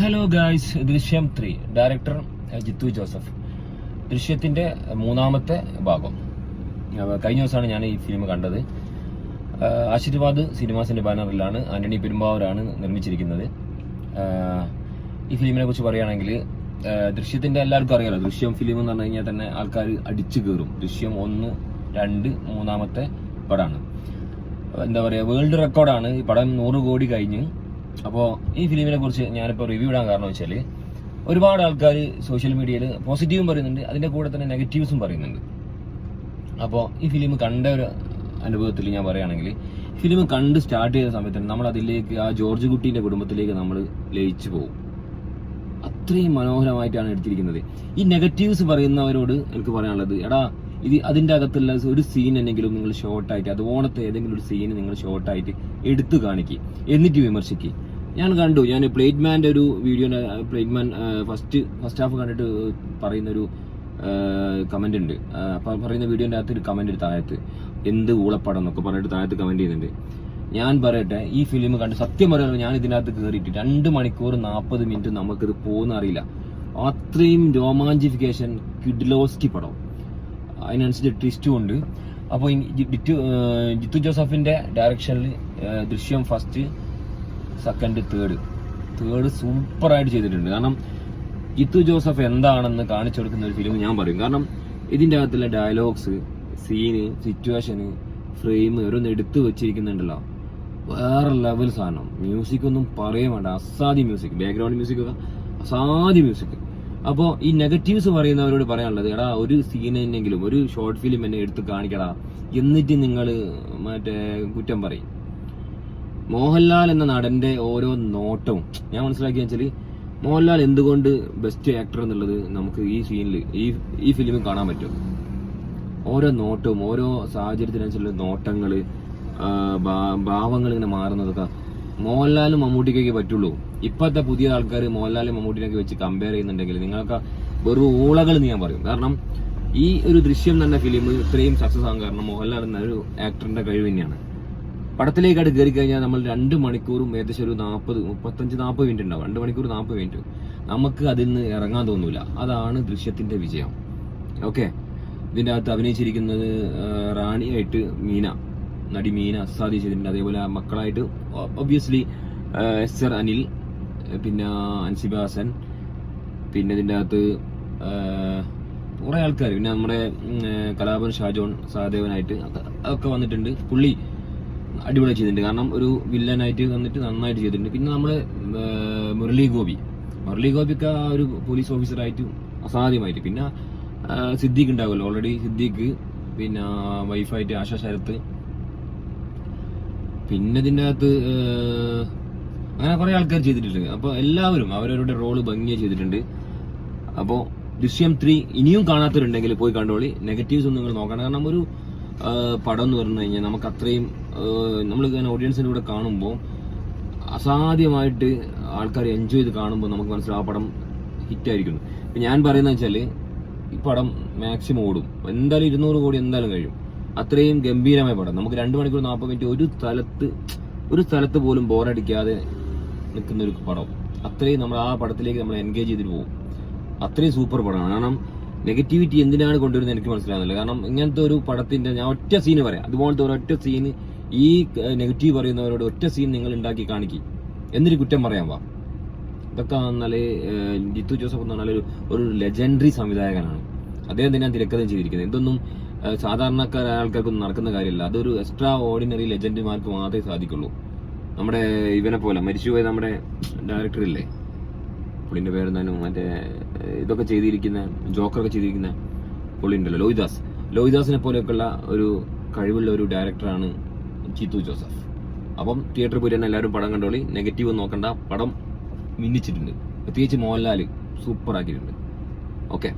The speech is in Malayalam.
ഹലോ ഗായ്സ്, ദൃശ്യം 3 ഡയറക്ടർ ജിത്തു ജോസഫ്. ദൃശ്യത്തിന്റെ 3ാമത്തെ ഭാഗം. കഴിഞ്ഞ ദിവസമാണ് ഞാൻ ഈ ഫിലിം കണ്ടത്. ആശീർവാദ് സിനിമാസിന്റെ ബാനറിലാണ് ആന്റണി പെരുമ്പാവൂരാണ് നിർമ്മിച്ചിരിക്കുന്നത്. ഈ ഫിലിമിനെ കുറിച്ച് പറയുകയാണെങ്കിൽ, ദൃശ്യത്തിന്റെ എല്ലാവർക്കും അറിയാലോ, ദൃശ്യം ഫിലിം എന്ന് പറഞ്ഞു കഴിഞ്ഞാൽ തന്നെ ആൾക്കാർ അടിച്ചു കയറും. ദൃശ്യം 1, 2, 3ാമത്തെ പടമാണ്. എന്താ പറയുക, വേൾഡ് റെക്കോർഡാണ്. ഈ പടം 100 കോടി കഴിഞ്ഞ്. അപ്പോൾ ഈ ഫിലിമിനെ കുറിച്ച് ഞാനിപ്പോൾ റിവ്യൂ ഇടാൻ കാരണം വെച്ചാൽ, ഒരുപാട് ആൾക്കാർ സോഷ്യൽ മീഡിയയിൽ പോസിറ്റീവും പറയുന്നുണ്ട്, അതിൻ്റെ കൂടെ തന്നെ നെഗറ്റീവ്സും പറയുന്നുണ്ട്. അപ്പോൾ ഈ ഫിലിം കണ്ട ഒരു അനുഭവത്തിൽ ഞാൻ പറയുകയാണെങ്കിൽ, ഫിലിം കണ്ട് സ്റ്റാർട്ട് ചെയ്ത സമയത്ത് നമ്മൾ അതിലേക്ക്, ആ ജോർജ് കുട്ടീൻ്റെ കുടുംബത്തിലേക്ക് നമ്മൾ ലയിച്ചു പോകും. അത്രയും മനോഹരമായിട്ടാണ് എടുത്തിരിക്കുന്നത്. ഈ നെഗറ്റീവ്സ് പറയുന്നവരോട് എനിക്ക് പറയാനുള്ളത്, എടാ, ഇത് അതിൻ്റെ അകത്തുള്ള ഒരു സീൻ എന്തെങ്കിലും നിങ്ങൾ ഷോർട്ടായിട്ട്, അതുപോലത്തെ ഏതെങ്കിലും ഒരു സീൻ നിങ്ങൾ ഷോർട്ടായിട്ട് എടുത്തു കാണിക്കുക, എന്നിട്ട് വിമർശിക്കുക. ഞാൻ പ്ലേറ്റ്മാൻ്റെ ഒരു വീഡിയോ, പ്ലേറ്റ്മാൻ ഫസ്റ്റ് ഹാഫ് കണ്ടിട്ട് പറയുന്നൊരു കമന്റ് ഉണ്ട്. പറയുന്ന വീഡിയോൻ്റെ അകത്ത് ഒരു കമന്റ് താഴത്ത്, എന്ത് ഊളപ്പടം എന്നൊക്കെ പറഞ്ഞിട്ട് താഴത്ത് കമന്റ് ചെയ്യുന്നുണ്ട്. ഞാൻ പറയട്ടെ, ഈ ഫിലിം കണ്ട് സത്യം പറയുന്നത്, ഞാൻ ഇതിനകത്ത് കയറിയിട്ട് 2 മണിക്കൂർ 40 മിനിറ്റ് നമുക്കിത് പോകുന്ന അറിയില്ല. അത്രയും രോമാഞ്ചിഫിക്കേഷൻ, കിഡ്ലോസ്കി പടം, അതിനനുസരിച്ച് ട്വിസ്റ്റും ഉണ്ട്. അപ്പോൾ ജിത്തു ജോസഫിന്റെ ഡയറക്ഷനിൽ ദൃശ്യം 1, 2, 3 സൂപ്പറായിട്ട് ചെയ്തിട്ടുണ്ട്. കാരണം ജിത്തു ജോസഫ് എന്താണെന്ന് കാണിച്ചു കൊടുക്കുന്ന ഒരു ഫിലിം ഞാൻ പറയും. കാരണം ഇതിൻ്റെ അകത്തുള്ള ഡയലോഗ്സ്, സീന്, സിറ്റുവേഷന്, ഫ്രെയിം ഓരോന്ന് എടുത്തു വെച്ചിരിക്കുന്നുണ്ടല്ലോ, വേറെ ലെവൽ സാധനം. മ്യൂസിക് ഒന്നും പറയാൻ വേണ്ട, അസാധ്യ മ്യൂസിക്, ബാക്ക്ഗ്രൗണ്ട് മ്യൂസിക് ഒക്കെ അസാധ്യ മ്യൂസിക്. അപ്പോൾ ഈ നെഗറ്റീവ്സ് പറയുന്നവരോട് പറയാനുള്ളത്, എടാ, ഒരു സീനെങ്കിലും, ഒരു ഷോർട്ട് ഫിലിം എന്നെ എടുത്ത് കാണിക്കടാ, എന്നിട്ട് നിങ്ങൾ മറ്റേ കുറ്റം പറയും. മോഹൻലാൽ എന്ന നടന്റെ ഓരോ നോട്ടവും ഞാൻ മനസ്സിലാക്കിയെന്ന് വെച്ചാൽ, മോഹൻലാൽ എന്തുകൊണ്ട് ബെസ്റ്റ് ആക്ടർ എന്നുള്ളത് നമുക്ക് ഈ സീനിൽ, ഈ ഫിലിമിൽ കാണാൻ പറ്റും. ഓരോ നോട്ടവും, ഓരോ സാഹചര്യത്തിനനുസരിച്ചുള്ള നോട്ടങ്ങൾ, ഭാവങ്ങൾ ഇങ്ങനെ മാറുന്നതൊക്കെ മോഹൻലാലും മമ്മൂട്ടിക്കൊക്കെ പറ്റുള്ളൂ. ഇപ്പോഴത്തെ പുതിയ ആൾക്കാർ മോഹൻലാലും മമ്മൂട്ടിനൊക്കെ വെച്ച് കമ്പയർ ചെയ്യുന്നുണ്ടെങ്കിൽ നിങ്ങൾക്ക് വെറും ഊളകൾ എന്ന് ഞാൻ പറയും. കാരണം ഈ ഒരു ദൃശ്യം തന്നെ ഫിലിം ഇത്രയും സക്സസ് ആകാൻ കാരണം മോഹൻലാൽ എന്ന ഒരു ആക്ടറിന്റെ കഴിവ് തന്നെയാണ്. പടത്തിലേക്കായിട്ട് കയറി കഴിഞ്ഞാൽ നമ്മൾ 2 മണിക്കൂറും ഏകദേശം ഒരു 35-40 മിനിറ്റ് ഉണ്ടാവും. 2 മണിക്കൂർ 40 മിനിറ്റ് നമുക്ക് അതിൽ നിന്ന് ഇറങ്ങാൻ തോന്നൂല. അതാണ് ദൃശ്യത്തിന്റെ വിജയം. ഓക്കെ, ഇതിൻ്റെ അകത്ത് അഭിനയിച്ചിരിക്കുന്നത് റാണിയായിട്ട് നടി മീന അസാധ്യ ചെയ്തിട്ടുണ്ട്. അതേപോലെ മക്കളായിട്ട് ഒബ്വിയസ്ലി എസ്ആർ അനിൽ, പിന്നെ അൻസിബ ഹസൻ, പിന്നെ ഇതിൻ്റെ അകത്ത് കുറേ ആൾക്കാർ, പിന്നെ നമ്മുടെ കലാഭവൻ ഷാജോൺ സഹദേവനായിട്ട് അതൊക്കെ വന്നിട്ടുണ്ട്. പുള്ളി അടിപൊളി ചെയ്തിട്ടുണ്ട്. കാരണം ഒരു വില്ലനായിട്ട് വന്നിട്ട് നന്നായിട്ട് ചെയ്തിട്ടുണ്ട്. പിന്നെ നമ്മുടെ മുരളി ഗോപിക്ക് ആ ഒരു പോലീസ് ഓഫീസറായിട്ട് അസാധ്യമായിട്ട്. പിന്നെ സിദ്ദീഖ് ഉണ്ടാവുമല്ലോ, ഓൾറെഡി സിദ്ദീഖ്, പിന്നെ വൈഫായിട്ട് ആശാ ശരത്ത്, പിന്നെ ഇതിൻ്റെ അകത്ത് അങ്ങനെ കുറേ ആൾക്കാർ ചെയ്തിട്ടുണ്ട്. അപ്പോൾ എല്ലാവരും അവരവരുടെ റോള് ഭംഗിയായി ചെയ്തിട്ടുണ്ട്. അപ്പോൾ ദൃശ്യം 3 ഇനിയും കാണാത്തവരുണ്ടെങ്കിൽ പോയി കണ്ടോളി. നെഗറ്റീവ്സ് ഒന്നും നിങ്ങൾ നോക്കണം. കാരണം ഒരു പടം എന്ന് പറഞ്ഞു കഴിഞ്ഞാൽ നമുക്ക് അത്രയും, നമ്മൾ ഓഡിയൻസിൻ്റെ കൂടെ കാണുമ്പോൾ അസാധ്യമായിട്ട് ആൾക്കാർ എൻജോയ് ചെയ്ത് കാണുമ്പോൾ നമുക്ക് മനസ്സിലാവും ആ പടം ഹിറ്റായിരിക്കുന്നു. ഇപ്പം ഞാൻ പറയുന്നത് വെച്ചാൽ, ഈ പടം മാക്സിമം ഓടും, എന്തായാലും 200 കോടി എന്തായാലും കഴിയും. അത്രയും ഗംഭീരമായ പടം. നമുക്ക് 2 മണിക്കൂർ 40 മിനിറ്റ് ഒരു സ്ഥലത്ത് പോലും ബോറടിക്കാതെ നിൽക്കുന്ന ഒരു പടം. അത്രയും നമ്മൾ ആ പടത്തിലേക്ക് നമ്മൾ എൻഗേജ് ചെയ്തിട്ട് പോകും. അത്രയും സൂപ്പർ പടമാണ്. കാരണം നെഗറ്റിവിറ്റി എന്തിനാണ് കൊണ്ടുവരുന്നത് എനിക്ക് മനസ്സിലാകുന്നില്ല. കാരണം ഇങ്ങനത്തെ ഒരു പടത്തിന്റെ, ഞാൻ ഒറ്റ സീന് പറയാം, അതുപോലത്തെ ഒരൊറ്റ സീന്, ഈ നെഗറ്റീവ് പറയുന്നവരോട് ഒറ്റ സീൻ നിങ്ങൾ ഉണ്ടാക്കി കാണിക്കും, എന്നിട്ട് കുറ്റം പറയാൻ വാ. ഇതൊക്കെ എന്നാല് ജിത്തു ജോസഫ് എന്ന് പറഞ്ഞാൽ ഒരു ലെജൻഡറി സംവിധായകനാണ്. അദ്ദേഹം തന്നെയാണ് തിരക്കഥയും ചെയ്തിരിക്കുന്നത്. ഇതൊന്നും സാധാരണക്കാരായ ആൾക്കാർക്കൊന്നും നടക്കുന്ന കാര്യമില്ല. അതൊരു എക്സ്ട്രാ ഓർഡിനറി ലെജൻഡുമാർക്ക് മാത്രമേ സാധിക്കുള്ളൂ. നമ്മുടെ ഇവനെ പോലെ മരിച്ചുപോയ നമ്മുടെ ഡയറക്ടർ ഇല്ലേ, പുള്ളിന്റെ പേരെന്തായാലും, മറ്റേ ഇതൊക്കെ ചെയ്തിരിക്കുന്ന, ജോക്കറൊക്കെ ചെയ്തിരിക്കുന്ന പുള്ളി ഉണ്ടല്ലോ, ലോഹിദാസിനെ പോലെയൊക്കെയുള്ള ഒരു കഴിവുള്ള ഒരു ഡയറക്ടറാണ് ജിത്തു ജോസഫ്. അപ്പം തിയേറ്ററിൽ പോയി തന്നെ എല്ലാവരും പടം കണ്ടോളി. നെഗറ്റീവ് നോക്കണ്ട, പടം മിന്നിച്ചിട്ടുണ്ട്. പ്രത്യേകിച്ച് മോഹൻലാൽ സൂപ്പർ ആക്കിയിട്ടുണ്ട്. ഓക്കെ.